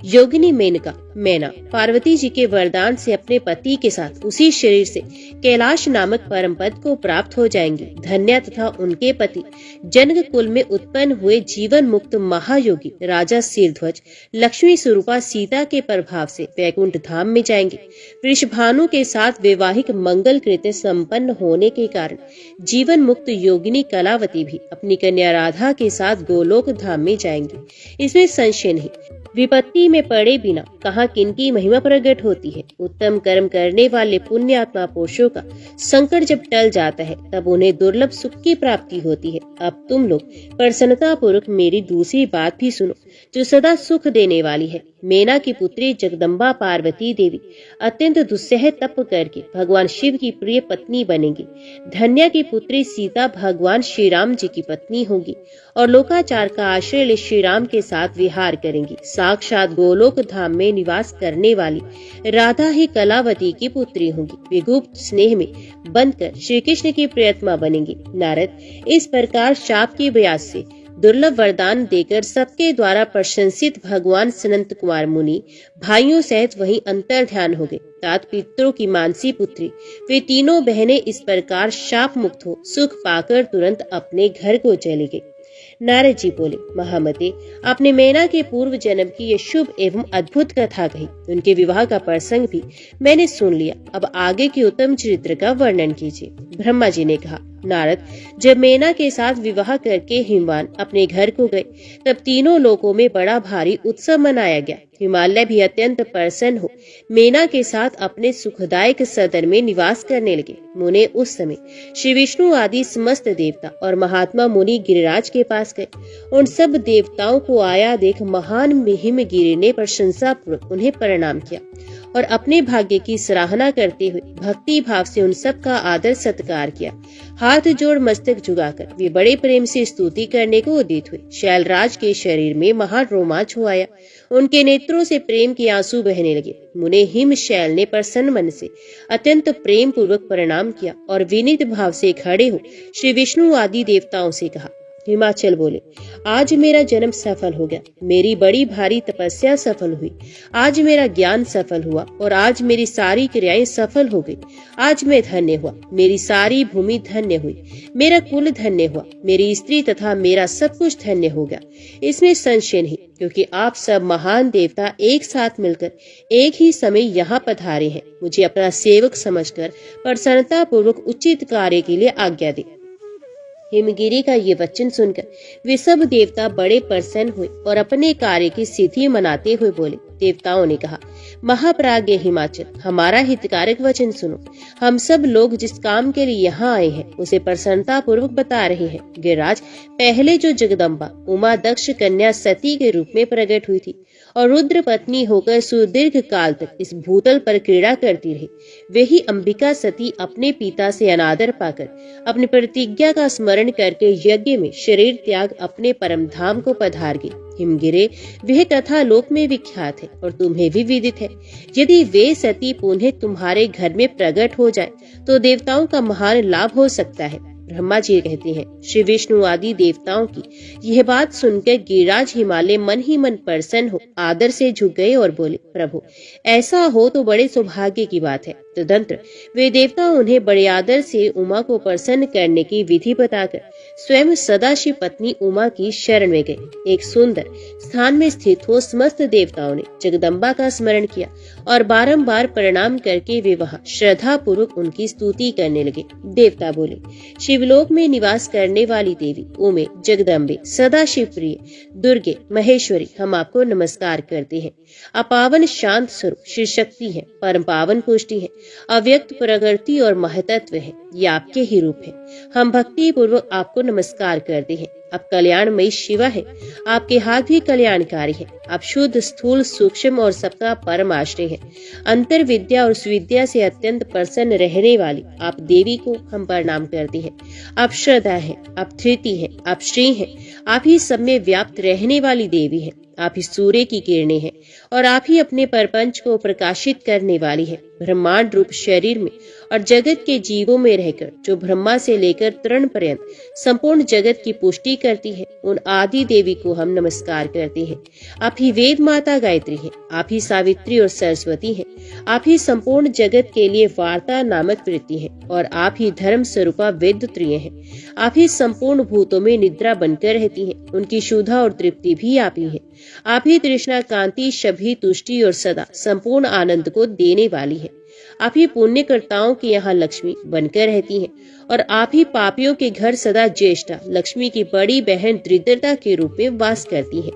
योगिनी मैना पार्वती जी के वरदान से अपने पति के साथ उसी शरीर से कैलाश नामक परम पद को प्राप्त हो जाएंगी। धन्या तथा उनके पति जनक कुल में उत्पन्न हुए जीवन मुक्त महायोगी राजा सिरध्वज लक्ष्मी स्वरूपा सीता के प्रभाव से वैकुंठ धाम में जाएंगे। वृषभानु के साथ वैवाहिक मंगल कृत्य संपन्न होने के कारण जीवन मुक्त योगिनी कलावती भी अपनी कन्या राधा के साथ गोलोक धाम में जाएंगी। इसमें संशय नहीं। विपत्ति में पड़े बिना कहाँ किनकी महिमा प्रकट होती है। उत्तम कर्म करने वाले पुण्य आत्मा पुरुषों का संकट जब टल जाता है तब उन्हें दुर्लभ सुख की प्राप्ति होती है। अब तुम लोग प्रसन्नता पूर्वक मेरी दूसरी बात भी सुनो जो सदा सुख देने वाली है। मेना की पुत्री जगदम्बा पार्वती देवी अत्यंत दुस्सह तप करके भगवान शिव की प्रिय पत्नी बनेगी। धन्या की पुत्री सीता भगवान श्री राम जी की पत्नी होगी और लोकाचार का आश्रय ले श्री राम के साथ विहार करेंगी। साक्षात गोलोक धाम में निवास करने वाली राधा ही कलावती की पुत्री होगी। वे गुप्त स्नेह में बंधकर श्री कृष्ण की प्रियतमा बनेंगी। नारद, इस प्रकार शाप की ब्याज से दुर्लभ वरदान देकर सबके द्वारा प्रशंसित भगवान सनंत कुमार मुनि भाइयों सहित वहीं अंतर ध्यान हो गए। तात पितरों की मानसी पुत्री वे तीनों बहनें इस प्रकार शाप मुक्त हो सुख पाकर तुरंत अपने घर को चली गई। नारद जी बोले, महामते, आपने मैना के पूर्व जन्म की ये शुभ एवं अद्भुत कथा कही। उनके विवाह का प्रसंग भी मैंने सुन लिया। अब आगे के उत्तम चरित्र का वर्णन कीजिए। ब्रह्मा जी ने कहा, नारद, जब मैना के साथ विवाह करके हिमवान अपने घर को गए तब तीनों लोकों में बड़ा भारी उत्सव मनाया गया। हिमालय भी अत्यंत प्रसन्न हो मैना के साथ अपने सुखदायक सदन में निवास करने लगे। मुने उस समय श्री विष्णु आदि समस्त देवता और महात्मा मुनि गिरिराज के पास गए। उन सब देवताओं को आया देख महान हिमगिरि ने प्रशंसा पूर्वक उन्हें प्रणाम किया और अपने भाग्य की सराहना करते हुए भक्ति भाव से उन सब का आदर सत्कार किया। हाथ जोड़ मस्तक झुकाकर वे बड़े प्रेम से स्तुति करने को उदित हुए। शैलराज के शरीर में महान रोमांच हो आया। उनके नेत्रों से प्रेम के आंसू बहने लगे। मुने हिम शैल ने प्रसन्न मन से अत्यंत प्रेम पूर्वक प्रणाम किया और विनीत भाव से खड़े हो श्री विष्णु आदि देवताओं से कहा। हिमाचल बोले, आज मेरा जन्म सफल हो गया, मेरी बड़ी भारी तपस्या सफल हुई, आज मेरा ज्ञान सफल हुआ और आज मेरी सारी क्रियाएं सफल हो गई। आज मैं धन्य हुआ, मेरी सारी भूमि धन्य हुई, मेरा कुल धन्य हुआ, मेरी स्त्री तथा मेरा सब कुछ धन्य हो गया। इसमें संशय नहीं, क्योंकि आप सब महान देवता एक साथ मिलकर एक ही समय यहाँ पधारे हैं। मुझे अपना सेवक समझकर प्रसन्नता पूर्वक उचित कार्य के लिए आज्ञा दे। हिमगिरि का ये वचन सुनकर वे सब देवता बड़े प्रसन्न हुए और अपने कार्य की सिद्धि मनाते हुए बोले। देवताओं ने कहा, महाप्राज्ञ हिमाचल, हमारा हितकारक वचन सुनो। हम सब लोग जिस काम के लिए यहाँ आए हैं उसे प्रसन्नता पूर्वक बता रहे हैं। गिरिराज, पहले जो जगदम्बा उमा दक्ष कन्या सती के रूप में प्रकट हुई थी और रुद्र पत्नी होकर सुदीर्घ काल तक इस भूतल पर क्रीड़ा करती रही, वही अंबिका सती अपने पिता से अनादर पाकर अपनी प्रतिज्ञा का स्मरण करके यज्ञ में शरीर त्याग अपने परम धाम को पधार गई। हिमगिरे, वह कथा लोक में विख्यात है और तुम्हें भी विदित है। यदि वे सती पुनः तुम्हारे घर में प्रकट हो जाए तो देवताओं का महान लाभ हो सकता है। ब्रह्मा जी कहते हैं, श्री विष्णु आदि देवताओं की यह बात सुनकर गिरिराज हिमालय मन ही मन प्रसन्न हो आदर से झुक गए और बोले, प्रभु, ऐसा हो तो बड़े सौभाग्य की बात है। तदंतर वे देवता उन्हें बड़े आदर से उमा को प्रसन्न करने की विधि बताकर स्वयं सदाशिव पत्नी उमा की शरण में गए। एक सुंदर स्थान में स्थित हो समस्त देवताओं ने जगदम्बा का स्मरण किया और बारंबार प्रणाम करके वे वहां श्रद्धा पूर्वक उनकी स्तुति करने लगे। देवता बोले, शिवलोक में निवास करने वाली देवी उमे, जगदम्बे, सदाशिव प्रिय, दुर्गे, महेश्वरी, हम आपको नमस्कार करते हैं। आप पावन शांत स्वरूप श्री शक्ति है, परम पावन पुष्टि है, अव्यक्त प्रकृति और महतत्व है। ये आपके ही रूप है। हम भक्ति पूर्वक आपको नमस्कार करते हैं। आप कल्याणमयी शिवा है, आपके हाथ भी कल्याणकारी है। आप शुद्ध, स्थूल, सूक्ष्म और सबका परम आश्रय है। अंतर विद्या और सुविद्या से अत्यंत प्रसन्न रहने वाली आप देवी को हम प्रणाम करते हैं। आप श्रद्धा है, आप धृति है, आप श्री है, आप ही सब में व्याप्त रहने वाली देवी है। आप ही सूर्य की किरणें हैं और आप ही अपने परपंच को प्रकाशित करने वाली है। ब्रह्मांड रूप शरीर में और जगत के जीवों में रहकर जो ब्रह्मा से लेकर तृण पर्यंत संपूर्ण जगत की पुष्टि करती है, उन आदि देवी को हम नमस्कार करते हैं। आप ही वेद माता गायत्री है, आप ही सावित्री और सरस्वती है, आप ही संपूर्ण जगत के लिए वार्ता नामक वृत्ति है और आप ही धर्म स्वरूपा वेदत्रिय है। आप ही संपूर्ण भूतों में निद्रा बनकर रहती हैं, उनकी शुद्धा और तृप्ति भी आप ही है। आप ही तृष्णा, कांति, शभी, तुष्टि और सदा संपूर्ण आनंद को देने वाली है। आप ही पुण्यकर्ताओं के यहाँ लक्ष्मी बनकर रहती हैं और आप ही पापियों के घर सदा ज्येष्ठा, लक्ष्मी की बड़ी बहन दरिद्रता के रूप में वास करती हैं।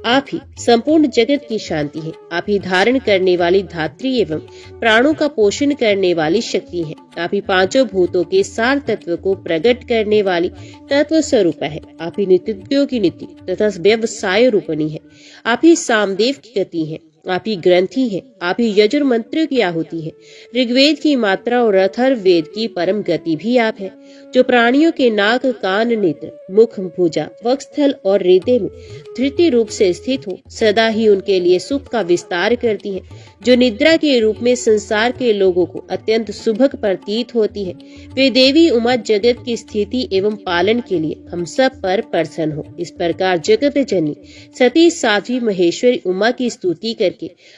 आप ही संपूर्ण जगत की शांति है। आप ही धारण करने वाली धात्री एवं प्राणों का पोषण करने वाली शक्ति है। आप ही पांचों भूतों के सार तत्व को प्रकट करने वाली तत्व स्वरूप है। आप ही नित्यों की नीति तथा व्यवसाय रूपणी है। आप ही सामदेव की गति है। आप ही ग्रंथि है। आप ही यजुर मंत्र की आहुति है। ऋग्वेद की मात्रा और अथर्ववेद की परम गति भी आप है, जो प्राणियों के नाक, कान, नेत्र, मुख, भुजा, वक्षस्थल और हृदय में धृति रूप से स्थित हो सदा ही उनके लिए सुख का विस्तार करती है, जो निद्रा के रूप में संसार के लोगों को अत्यंत सुभग प्रतीत होती है। वे देवी उमा जगत की स्थिति एवं पालन के लिए हम सब पर प्रसन्न हो। इस प्रकार जगत जननी सती साध्वी महेश्वरी उमा की स्तुति करके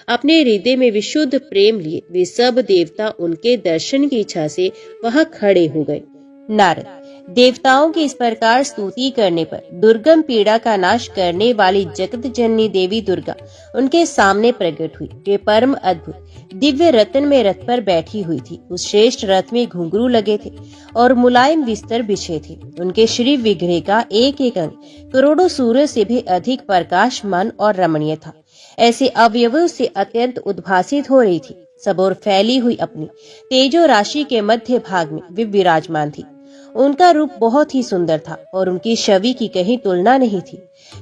अपने हृदय में विशुद्ध प्रेम लिए वे सब देवता उनके दर्शन की इच्छा से वहां खड़े हो गए। नारद, देवताओं की इस प्रकार स्तुति करने पर दुर्गम पीड़ा का नाश करने वाली जगत जननी देवी दुर्गा उनके सामने प्रकट हुई। वे परम अद्भुत दिव्य रत्न में रथ पर बैठी हुई थी। उस श्रेष्ठ रथ में घुंघरू लगे थे और मुलायम बिस्तर बिछे थे। उनके श्री विग्रह का एक एक अंग करोड़ों सूर्य से भी अधिक प्रकाशमान और रमणीय था। ऐसे अवयवों से अत्यंत उद्भासित हो रही थी। सब ओर फैली हुई अपनी तेजो राशि के मध्य भाग में वे विराजमान थी। उनका रूप बहुत ही सुंदर था और उनकी छवि की कहीं तुलना नहीं थी।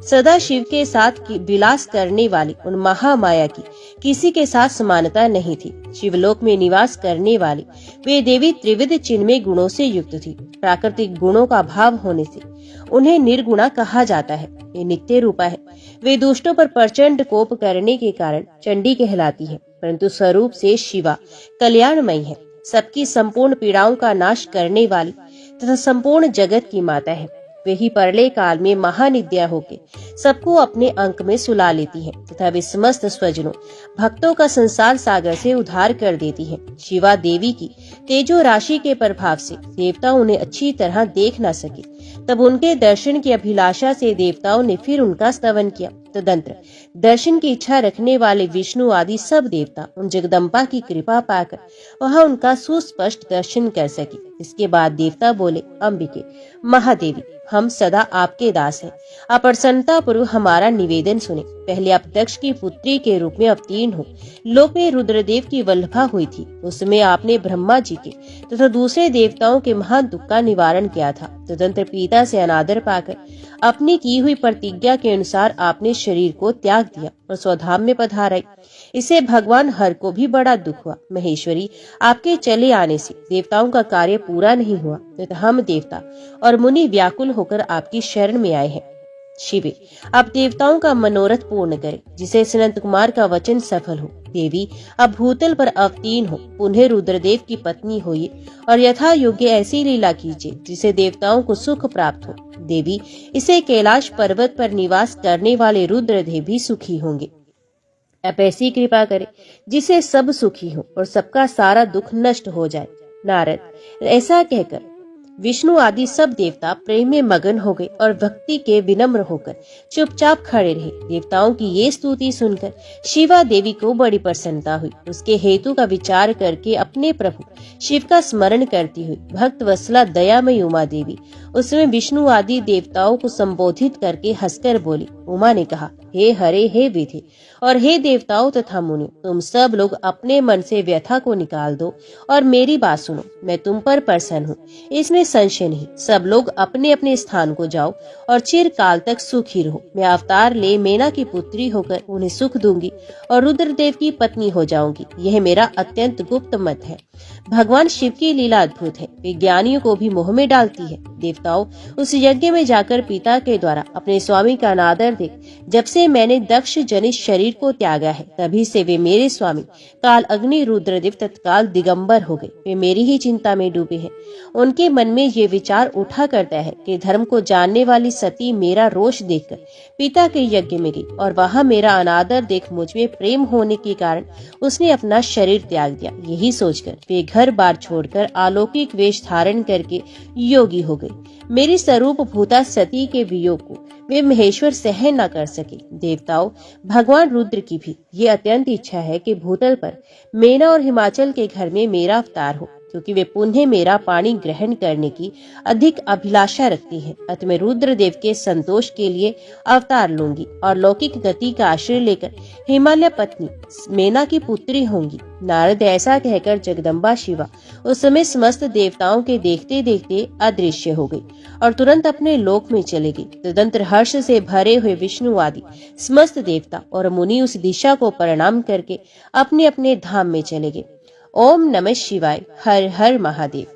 सदा शिव के साथ विलास करने वाली उन महामाया की किसी के साथ समानता नहीं थी। शिवलोक में निवास करने वाली वे देवी त्रिविध चिन्मय गुणों से युक्त थी। प्राकृतिक गुणों का भाव होने से उन्हें निर्गुणा कहा जाता है। वे नित्य रूपा है। वे दुष्टों पर प्रचंड कोप करने के कारण चंडी कहलाती है, परंतु स्वरूप से शिवा कल्याणमयी है। सबकी संपूर्ण पीड़ाओं का नाश करने वाली तथा संपूर्ण जगत की माता है। वे ही प्रलय काल में महानिद्या होके सबको अपने अंक में सुला लेती है तथा वे समस्त स्वजनों भक्तों का संसार सागर से उद्धार कर देती है। शिवा देवी की तेजो राशि के प्रभाव से देवता उन्हें अच्छी तरह देख न सके। तब उनके दर्शन की अभिलाषा से देवताओं ने फिर उनका स्तवन किया। तदंतर दर्शन की इच्छा रखने वाले विष्णु आदि सब देवता उन जगदम्बा की कृपा पाकर वहां उनका सुस्पष्ट दर्शन कर सके। इसके बाद देवता बोले, अंबिके, महादेवी, हम सदा आपके दास हैं। आप प्रसन्नता पूर्वक हमारा निवेदन सुने। पहले आप दक्ष की पुत्री के रूप में अवतीर्ण हो। लोक में रुद्रदेव की वल्लभा हुई थी। उसमें आपने ब्रह्मा जी के तथा दूसरे देवताओं के महान दुख का निवारण किया था। तदंतर पिता से अनादर पाकर अपनी की हुई प्रतिज्ञा के अनुसार आपने शरीर को त्याग दिया और स्वधाम में पधाराई। इसे भगवान हर को भी बड़ा दुख हुआ। महेश्वरी, आपके चले आने से देवताओं का कार्य पूरा नहीं हुआ, तथा हम देवता और मुनि व्याकुल होकर आपकी शरण में आए हैं। शिवे, आप देवताओं का मनोरथ पूर्ण करें, जिसे सनंत कुमार का वचन सफल हो। देवी, अब भूतल पर अवतीर्ण हो, पुनः रुद्रदेव की पत्नी होइए और यथा योग्य ऐसी लीला कीजिए जिसे देवताओं को सुख प्राप्त हो। देवी, इसे कैलाश पर्वत पर निवास करने वाले रुद्रदेव भी सुखी होंगे। आप ऐसी कृपा करें जिसे सब सुखी हो और सबका सारा दुख नष्ट हो जाए। नारद, ऐसा कहकर विष्णु आदि सब देवता प्रेम में मगन हो गए और भक्ति के विनम्र होकर चुपचाप खड़े रहे। देवताओं की ये स्तुति सुनकर शिवा देवी को बड़ी प्रसन्नता हुई। उसके हेतु का विचार करके अपने प्रभु शिव का स्मरण करती हुई भक्त वत्सला दयामयी उमा देवी उसमें विष्णु आदि देवताओं को संबोधित करके हंसकर बोली। उमा ने कहा, हे हरे, हे विधि और हे देवताओं तथा मुनियों, तुम सब लोग अपने मन से व्यथा को निकाल दो और मेरी बात सुनो। मैं तुम पर प्रसन्न हूँ, इसमें संशय नहीं। सब लोग अपने अपने स्थान को जाओ और चिरकाल तक सुखी रहो। मैं अवतार ले मेना की पुत्री होकर उन्हें सुख दूंगी और रुद्रदेव की पत्नी हो जाऊंगी। यह मेरा अत्यंत गुप्त मत है। भगवान शिव की लीला अद्भुत है, विज्ञानियों को भी मोह में डालती है। देवताओं, उस यज्ञ में जाकर पिता के द्वारा अपने स्वामी का अनादर देख जब से मैंने दक्ष जनित शरीर को त्यागा है, तभी से वे मेरे स्वामी काल अग्नि रुद्रदेव तत्काल दिगंबर हो गए। वे मेरी ही चिंता में डूबे हैं। उनके मन में ये विचार उठा करता है कि धर्म को जानने वाली सती मेरा रोष देखकर पिता के यज्ञ में गई और वहां मेरा अनादर देख मुझ में प्रेम होने के कारण उसने अपना शरीर त्याग दिया। यही सोचकर वे घर बार छोड़कर अलौकिक वेश धारण करके योगी हो गई। मेरी स्वरूप भूता सती के वियोग को वे महेश्वर सहन न कर सके। देवताओं, भगवान रुद्र की भी ये अत्यंत इच्छा है कि भूतल पर मेना और हिमाचल के घर में मेरा अवतार हो। क्योंकि वे पुनः मेरा पानी ग्रहण करने की अधिक अभिलाषा रखती हैं। अतः मैं रुद्रदेव के संतोष के लिए अवतार लूंगी और लौकिक गति का आश्रय लेकर हिमालय पत्नी मेना की पुत्री होंगी। नारद ऐसा कहकर जगदम्बा शिवा उस समय समस्त देवताओं के देखते देखते अदृश्य हो गई और तुरंत अपने लोक में चले गई। तदंतर हर्ष से भरे हुए विष्णु आदि समस्त देवता और मुनि उस दिशा को प्रणाम करके अपने अपने धाम में चले गए। ओम नमः शिवाय। हर हर महादेव।